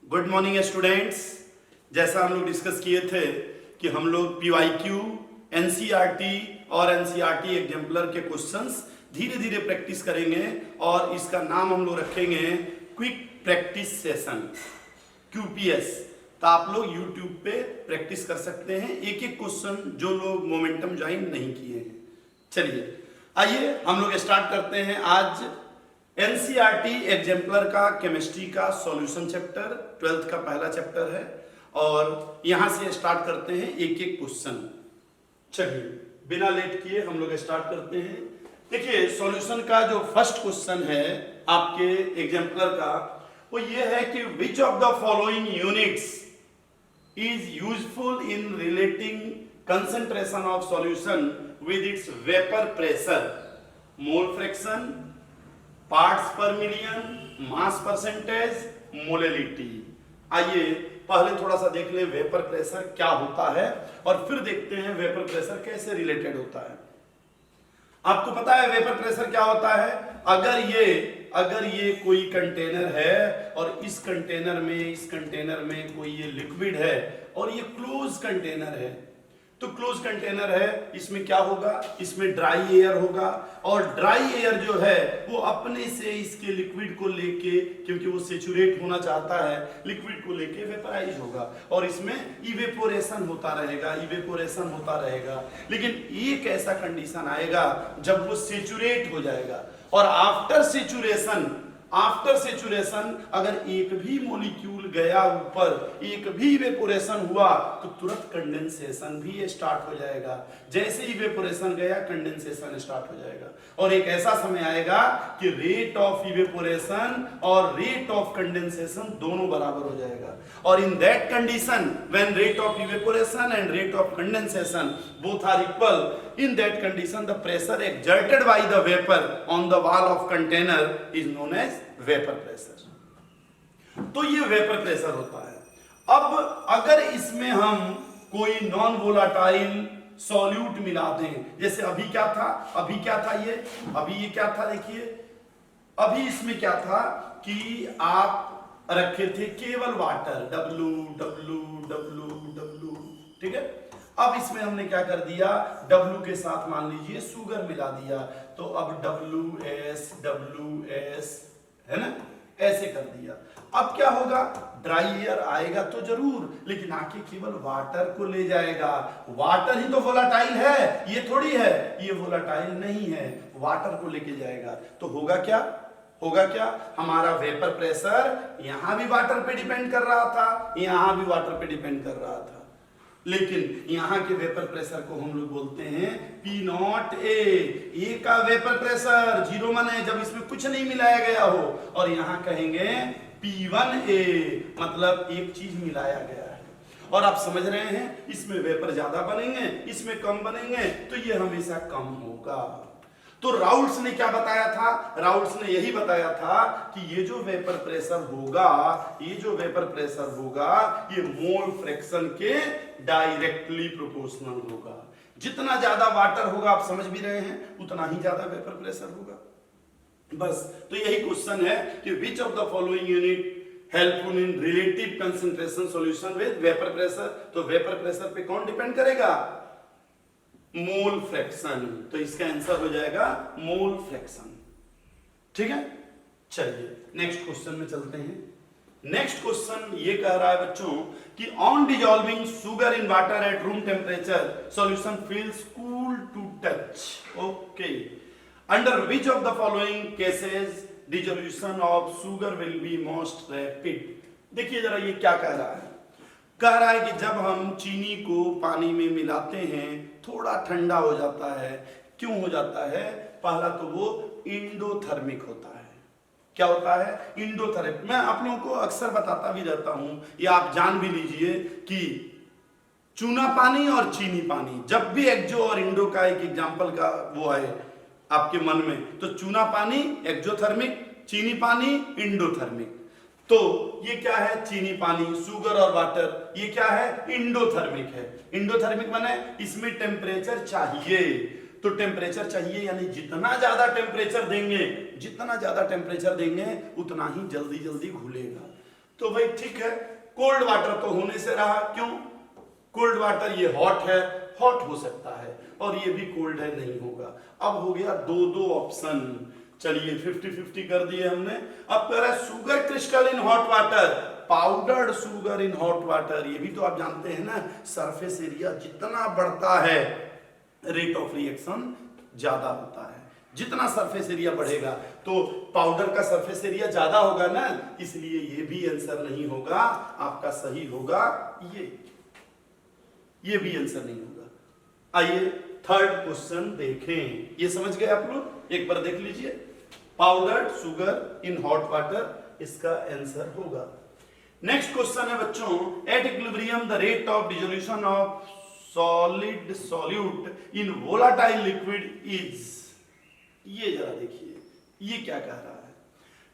Good morning students. जैसा हम लोग डिस्कस किए थे कि हम लोग पीवाईक्यू, एनसीईआरटी और एनसीईआरटी एग्जाम्पलर के क्वेश्चंस धीरे धीरे प्रैक्टिस करेंगे और इसका नाम हम लोग रखेंगे क्विक प्रैक्टिस सेशन, क्यूपीएस। तो आप लोग यूट्यूब पे प्रैक्टिस कर सकते हैं एक एक क्वेश्चन जो लोग मोमेंटम ज्वाइन नहीं किए हैं। चलिए आइए हम लोग स्टार्ट करते हैं। आज एनसीईआरटी एग्जाम्पलर का केमिस्ट्री का सॉल्यूशन चैप्टर 12th का पहला चैप्टर है और यहां से स्टार्ट करते हैं एक एक क्वेश्चन। चलिए बिना लेट किए हम लोग स्टार्ट करते हैं। देखिए सॉल्यूशन का जो फर्स्ट क्वेश्चन है आपके एग्जाम्पलर का वो ये है कि विच of the following units is useful in relating concentration of solution with its vapour pressure, mole fraction, parts पर मिलियन, मास परसेंटेज, मोलेलिटी। आइए पहले थोड़ा सा देख ले वेपर प्रेशर क्या होता है और फिर देखते हैं वेपर प्रेशर कैसे रिलेटेड होता है। आपको पता है वेपर प्रेशर क्या होता है? अगर ये कोई कंटेनर है और इस कंटेनर में कोई ये लिक्विड है और ये क्लोज कंटेनर है, तो क्लोज कंटेनर है, इसमें क्या होगा? इसमें ड्राई एयर होगा और ड्राई एयर जो है वो अपने से इसके लिक्विड को लेके, क्योंकि वो सेचुरेट होना चाहता है, लिक्विड को लेके वेपराइज होगा और इसमें इवेपोरेशन होता रहेगा। लेकिन एक ऐसा कंडीशन आएगा जब वो सेचुरेट हो जाएगा और आफ्टर सेचुरेशन अगर एक भी मॉलिक्यूल गया ऊपर, एक भी इवेपोरेशन हुआ तो तुरंत कंडेंसेशन भी स्टार्ट हो जाएगा। जैसे इवेपोरेशन गया कंडेंसेशन स्टार्ट हो जाएगा और एक ऐसा समय आएगा कि रेट ऑफ इवेपोरेशन और रेट ऑफ कंडेंसेशन दोनों बराबर हो जाएगा। और in that condition when rate of evaporation and rate of condensation both are equal, in that condition the pressure exerted by the vapor on the wall of container is known as vapor pressure। तो ये vapour pressure होता है। अब अगर इसमें हम कोई non volatile solute मिला दें, जैसे अभी क्या था ये क्या था देखिए, अभी इसमें क्या था कि आप रखे थे केवल वाटर, W, ठीक है। अब इसमें हमने क्या कर दिया, W के साथ मान लीजिए शुगर मिला दिया, तो अब WS है ना, ऐसे कर दिया। अब क्या होगा, ड्राई एयर आएगा तो जरूर, लेकिन आके केवल वाटर को ले जाएगा। वाटर ही तो वोलाटाइल है, ये थोड़ी है, ये वोलाटाइल नहीं है, वाटर को लेके जाएगा। तो होगा क्या, हमारा वेपर प्रेशर यहां भी वाटर पे डिपेंड कर रहा था, यहां भी वाटर पे डिपेंड कर रहा था, लेकिन यहां के वेपर प्रेशर को हम लोग बोलते हैं P0A। का वेपर प्रेशर 0 माने जब इसमें कुछ नहीं मिलाया गया हो, और यहां कहेंगे P1A मतलब एक चीज मिलाया गया है। और आप समझ रहे हैं इसमें वेपर ज्यादा बनेंगे, इसमें कम बनेंगे, तो ये हमेशा कम होगा। तो राउल्ट्स ने क्या बताया था? राउल्ट्स ने यही बताया था कि ये जो वेपर प्रेशर होगा ये मोल फ्रैक्शन के डायरेक्टली प्रोपोर्शनल होगा। जितना ज्यादा वाटर होगा, आप समझ भी रहे हैं, उतना ही ज्यादा वेपर प्रेशर होगा। बस तो यही क्वेश्चन है कि विच of the following unit helpful in relative concentration solution with vapour pressure. तो वेपर प्रेशर पे कौन डिपेंड करेगा? Mole fraction. तो इसका आंसर हो जाएगा मोल फ्रैक्शन, ठीक है। चलिए नेक्स्ट क्वेश्चन में चलते हैं। नेक्स्ट क्वेश्चन ये कह रहा है बच्चों कि on dissolving sugar in water at room temperature solution feels cool to touch. Okay, under which of the following cases dissolution of sugar will be most rapid. देखिए जरा ये क्या कह रहा है कि जब हम चीनी को पानी में मिलाते हैं थोड़ा ठंडा हो जाता है। क्यों हो जाता है? पहला तो वो इंडोथर्मिक होता है। क्या होता है? इंडोथर्मिक। मैं आप लोगों को अक्सर बताता भी रहता हूं, या आप जान भी लीजिए कि चूना पानी और चीनी पानी, जब भी एक्जो और इंडो का एक एग्जाम्पल का वो है आपके मन में, तो चूना पानी एक्जोथर्मिक, चीनी पानी इंडोथर्मिक। तो ये क्या है? चीनी पानी, शुगर और वाटर, ये क्या है? इंडोथर्मिक है। इंडोथर्मिक माने इसमें टेम्परेचर चाहिए, तो टेम्परेचर चाहिए यानी जितना ज्यादा टेम्परेचर देंगे उतना ही जल्दी जल्दी घुलेगा। तो भाई ठीक है, कोल्ड वाटर तो होने से रहा, क्यों? कोल्ड वाटर ये हॉट है, हॉट हो सकता है, और ये भी कोल्ड है, नहीं होगा। अब हो गया दो दो ऑप्शन। चलिए 50-50 कर दिए हमने। अब कह रहा है sugar crystal in hot water, powdered sugar in hot water. ये भी तो आप जानते हैं ना, सरफेस एरिया जितना बढ़ता है रेट ऑफ रिएक्शन ज्यादा होता है। जितना सरफेस एरिया बढ़ेगा तो पाउडर का सरफेस एरिया ज्यादा होगा ना, इसलिए ये भी आंसर नहीं होगा। आपका सही होगा ये भी आंसर नहीं होगा। आइए थर्ड क्वेश्चन देखें। ये समझ गए आप लोग? एक बार देख लीजिए, powdered sugar in hot water इसका आंसर होगा। नेक्स्ट क्वेश्चन है बच्चों, at equilibrium the rate of dissolution of solid solute in volatile liquid is. ये जरा देखिए, ये क्या कह रहा है?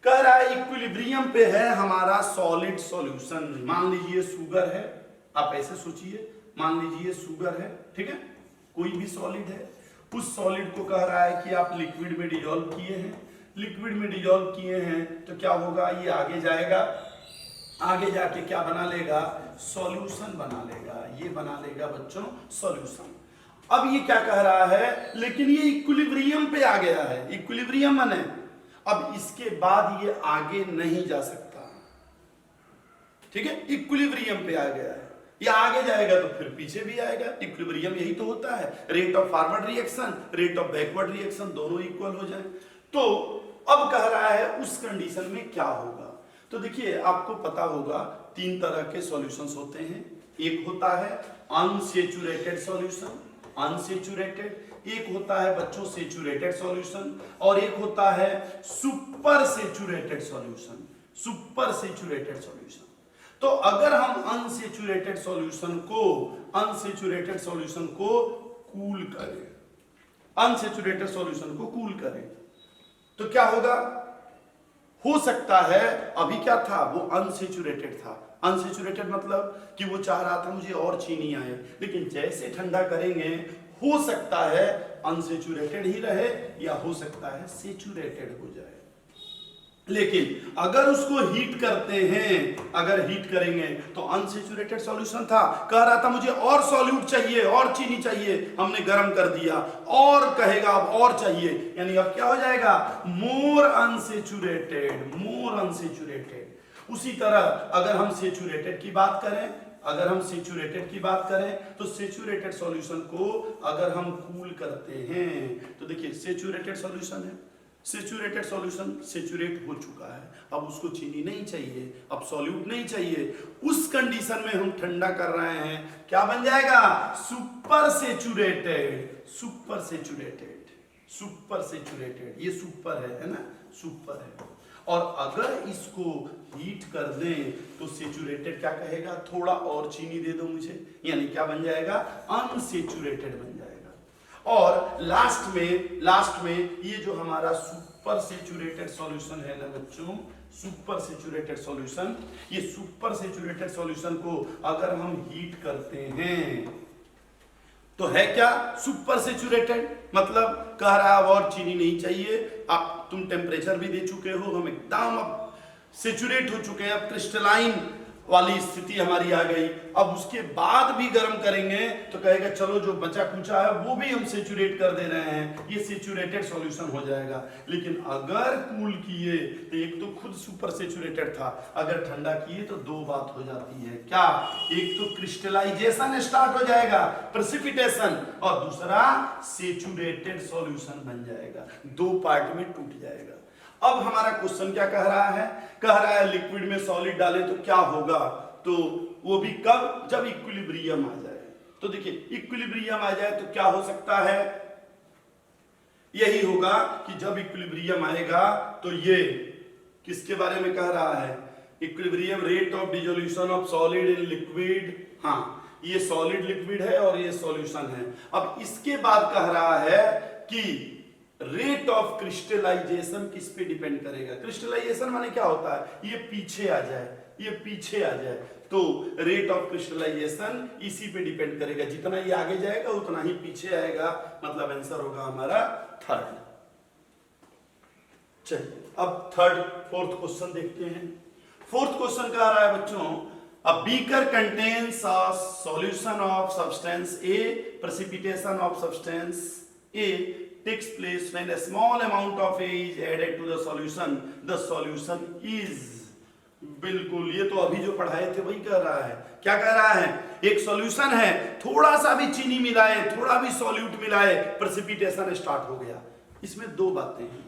कह रहा है इक्विलिब्रियम पे है हमारा सॉलिड सॉल्यूशन। मान लीजिए शुगर है, आप ऐसे सोचिए, मान लीजिए शुगर है, ठीक है, कोई भी सॉलिड है, उस सॉलिड को कह रहा है कि आप लिक्विड में डिसॉल्व किए हैं। लिक्विड में डिसॉल्व किए हैं तो क्या होगा, ये आगे जाएगा, आगे जाके क्या बना लेगा, सॉल्यूशन बना लेगा। ये बना लेगा बच्चों सॉल्यूशन। अब ये क्या कह रहा है, लेकिन ये इक्विलिब्रियम पे आ गया है, इक्विलिब्रियम है, अब इसके बाद ये आगे नहीं जा सकता, ठीक है, इक्विलिब्रियम पे आ गया है। ये आगे जाएगा तो फिर पीछे भी आएगा। इक्विलिब्रियम यही तो होता है, rate of forward reaction, rate of backward reaction दोनों इक्वल हो जाए। तो अब कह रहा है उस कंडीशन में क्या होगा। तो देखिए आपको पता होगा तीन तरह के सॉल्यूशंस होते हैं। एक होता है अनसेचुरेटेड सॉल्यूशन, अनसेचुरेटेड, एक होता है बच्चों सेचुरेटेड सॉल्यूशन, और एक होता है super saturated solution, super saturated solution. तो अगर हम अनसेचुरेटेड सॉल्यूशन को कूल करें, अनसेचुरेटेड सॉल्यूशन को कूल करें तो क्या होगा, हो सकता है अभी क्या था, वो अनसेचुरेटेड था। अनसेचुरेटेड मतलब कि वो चाह रहा था मुझे और चीनी आए, लेकिन जैसे ठंडा करेंगे हो सकता है अनसेचुरेटेड ही रहे या हो सकता है सेचुरेटेड हो जाए। लेकिन अगर उसको हीट करते हैं, अगर हीट करेंगे तो अनसेचुरेटेड सॉल्यूशन था, कह रहा था मुझे और सॉल्यूट चाहिए, और चीनी चाहिए, हमने गर्म कर दिया, और कहेगा अब और चाहिए, यानी अब क्या हो जाएगा, मोर अनसेचुरेटेड, मोर अनसेचुरेटेड। उसी तरह अगर हम सेचुरेटेड की बात करें, अगर हम सेचुरेटेड की बात करें तो सेचुरेटेड सॉल्यूशन को अगर हम कूल करते हैं तो देखिए सेचुरेटेड सॉल्यूशन है, सेचुरेटेड सॉल्यूशन सेचुरेट हो चुका है, अब उसको चीनी नहीं चाहिए, अब सॉल्यूट नहीं चाहिए, उस कंडीशन में हम ठंडा कर रहे हैं, क्या बन जाएगा, super saturated, super saturated, super saturated. ये सुपर है ना, सुपर है। और अगर इसको हीट कर दें तो सेचुरेटेड क्या कहेगा, थोड़ा और चीनी दे दो मुझे, यानी क्या बन जाएगा, अनसेचुरेटेड बन जाएगा। और लास्ट में ये जो हमारा सुपर सेचुरेटेड सॉल्यूशन है ना बच्चों, सुपर सेचुरेटेड सॉल्यूशन, ये सुपर सेचुरेटेड सॉल्यूशन को अगर हम हीट करते हैं तो है क्या, सुपर सेचुरेटेड, मतलब कह रहा है और चीनी नहीं चाहिए, अब तुम टेम्परेचर भी दे चुके हो, हम एकदम अब सेचुरेट हो चुके हैं, अब क्रिस्टलाइन वाली स्थिति हमारी आ गई। अब उसके बाद भी गर्म करेंगे तो कहेगा चलो जो बचा कुचा है वो भी हम सेचुरेट कर दे रहे हैं, ये सेचुरेटेड सॉल्यूशन हो जाएगा। लेकिन अगर कूल किए तो एक तो खुद सुपर सेचुरेटेड था, अगर ठंडा किए तो दो बात हो जाती है, क्या, एक तो क्रिस्टलाइजेशन स्टार्ट हो जाएगा, प्रेसिपिटेशन, और दूसरा सेचुरेटेड सॉल्यूशन बन जाएगा, दो पार्ट में टूट जाएगा। अब हमारा क्वेश्चन क्या कह रहा है, कह रहा है लिक्विड में सॉलिड डाले तो क्या होगा, तो वो भी कब, जब इक्विलिब्रियम आ जाए। तो देखिए इक्विलिब्रियम आ जाए तो क्या हो सकता है, यही होगा कि जब इक्विलिब्रियम आएगा तो ये किसके बारे में कह रहा है, equilibrium rate of dissolution of solid in liquid, हाँ ये सॉलिड लिक्विड है और ये सॉल्यूशन है। अब इसके बाद कह रहा है कि रेट ऑफ क्रिस्टलाइजेशन किस पे डिपेंड करेगा, क्रिस्टलाइजेशन माने क्या होता है, ये पीछे आ जाए, ये पीछे आ जाए, तो रेट ऑफ क्रिस्टलाइजेशन इसी पे डिपेंड करेगा, जितना ये आगे जाएगा उतना ही पीछे आएगा, मतलब आंसर होगा हमारा थर्ड। चलिए अब थर्ड फोर्थ क्वेश्चन देखते हैं। फोर्थ क्वेश्चन कह रहा है बच्चों, a beaker contains a solution of substance A, precipitation of substance A takes place when a small amount of A is added to the solution is, बिल्कुल ये तो अभी जो पढ़ाए थे वही कह रहा है। क्या कह रहा है, एक सॉल्यूशन है, थोड़ा सा भी चीनी मिलाए, थोड़ा भी सॉल्यूट मिलाए, प्रेसिपिटेशन स्टार्ट हो गया। इसमें दो बातें हैं,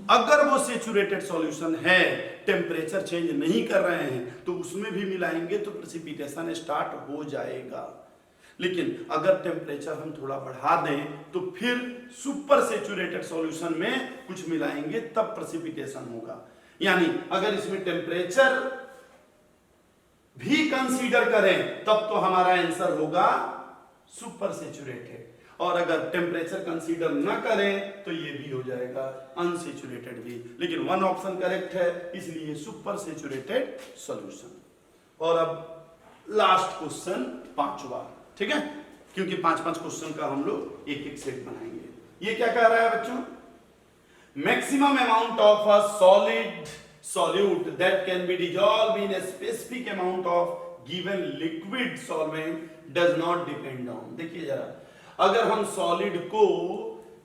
अगर वो सेचुरेटेड सॉल्यूशन है, टेम्परेचर चेंज नहीं कर रहे हैं, तो उसमें भी मिलाएंगे तो प्रेसिपिटेशन स्टार्ट हो जाएगा। लेकिन अगर टेम्परेचर हम थोड़ा बढ़ा दें तो फिर सुपर सेचुरेटेड सॉल्यूशन में कुछ मिलाएंगे तब प्रेसिपिटेशन होगा। यानी अगर इसमें टेम्परेचर भी कंसीडर करें तब तो हमारा आंसर होगा सुपर सेचुरेटेड, और अगर टेम्परेचर कंसीडर न करें तो ये भी हो जाएगा अनसेचुरेटेड भी। लेकिन वन ऑप्शन करेक्ट है, इसलिए सुपर सेचुरेटेड सॉल्यूशन। और अब लास्ट क्वेश्चन पांचवा, ठीक है, क्योंकि 5-5 क्वेश्चन का हम लोग एक सेट बनाएंगे। ये क्या कह रहा है बच्चों, maximum amount of a solid solute that can be dissolve in a specific amount of given liquid solvent does not depend on. देखिए जरा, अगर हम सॉलिड को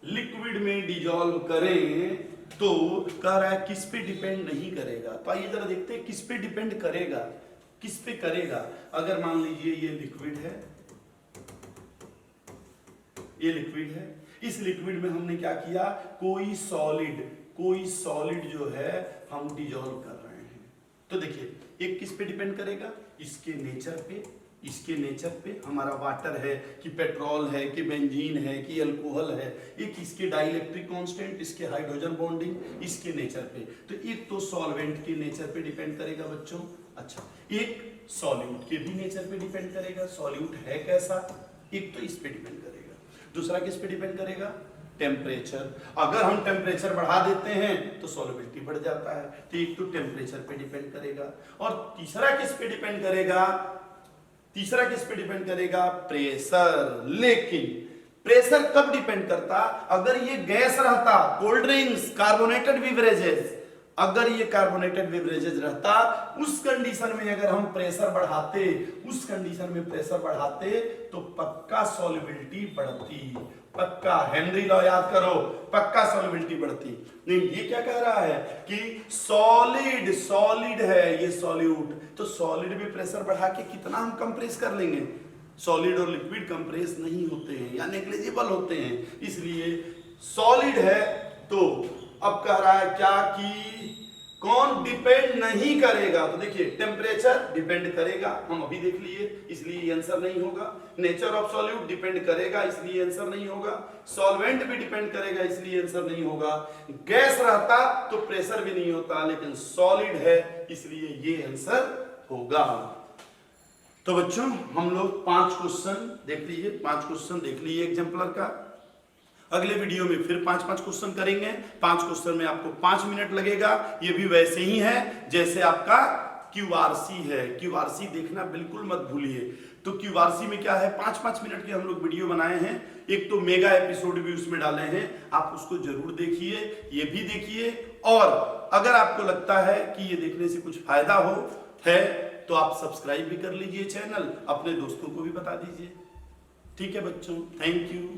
लिक्विड में डिसॉल्व करें तो कह रहा है किस पे डिपेंड नहीं करेगा। तो आइए जरा देखते हैं किस पे डिपेंड करेगा, किस पे करेगा। अगर मान लीजिए ये लिक्विड है, ये लिक्विड है, इस लिक्विड में हमने क्या किया, कोई सॉलिड जो है हम डिसॉल्व कर रहे हैं। तो देखिए एक किस पे डिपेंड करेगा, इसके नेचर पे, इसके नेचर पे, हमारा वाटर है कि पेट्रोल है कि बेंजीन है कि अल्कोहल है, एक इसके डाइलेक्ट्रिक कांस्टेंट, इसके हाइड्रोजन बॉन्डिंग, इसके नेचर पे। तो एक तो सॉल्वेंट के नेचर पे डिपेंड करेगा बच्चों। अच्छा, एक सॉल्यूट के भी नेचर पे डिपेंड करेगा, सॉल्यूट है कैसा, एक तो इस पे डिपेंड करेगा। दूसरा किस पे डिपेंड करेगा, टेम्परेचर। अगर हम टेम्परेचर बढ़ा देते हैं तो सॉल्युबिलिटी बढ़ जाता है, तो एक तो टेम्परेचर पे डिपेंड करेगा। और तीसरा किस पे डिपेंड करेगा, तीसरा किस पे डिपेंड करेगा, प्रेशर। लेकिन प्रेशर कब डिपेंड करता, अगर ये गैस रहता, कोल्ड ड्रिंक्स, कार्बोनेटेड बिवरेजेस, अगर ये कार्बोनेटेड बिवरेजेस रहता, उस कंडीशन में अगर हम प्रेशर बढ़ाते, उस कंडीशन में प्रेशर बढ़ाते तो पक्का सॉल्युबिलिटी बढ़ती, पक्का। हेनरी लॉ याद करो, पक्का सॉल्युबिलिटी बढ़ती। नहीं, ये क्या कह रहा है कि सॉलिड है ये सॉल्यूट, तो सॉलिड में प्रेशर बढ़ा के कितना हम कंप्रेस कर लेंगे। सॉलिड और लिक्विड कंप्रेस नहीं होते हैं या नेग्लिजिबल होते हैं, इसलिए सॉलिड है। तो अब कह रहा है क्या कि कौन डिपेंड नहीं करेगा, तो देखिए टेम्परेचर डिपेंड करेगा, हम अभी देख लिए, इसलिए आंसर नहीं होगा। नेचर ऑफ सॉल्यूट डिपेंड करेगा, इसलिए आंसर नहीं होगा। सॉल्वेंट भी डिपेंड करेगा, इसलिए आंसर नहीं होगा। गैस रहता तो प्रेशर भी नहीं होता, लेकिन सॉलिड है इसलिए ये आंसर होगा। तो बच्चों हम लोग 5 क्वेश्चन देख लीजिए, 5 क्वेश्चन देख लीजिए एग्जाम्पलर का। अगले वीडियो में फिर 5-5 क्वेश्चन करेंगे। 5 क्वेश्चन में आपको 5 मिनट लगेगा। ये भी वैसे ही है जैसे आपका क्यूआरसी है। क्यूआरसी देखना बिल्कुल मत भूलिए। तो क्यूआरसी में क्या है, 5-5 मिनट के हम लोग वीडियो बनाए हैं, एक तो मेगा एपिसोड भी उसमें डाले हैं, आप उसको जरूर देखिए, ये भी देखिए। और अगर आपको लगता है कि ये देखने से कुछ फायदा है तो आप सब्सक्राइब भी कर लीजिए चैनल, अपने दोस्तों को भी बता दीजिए। ठीक है बच्चों, थैंक यू।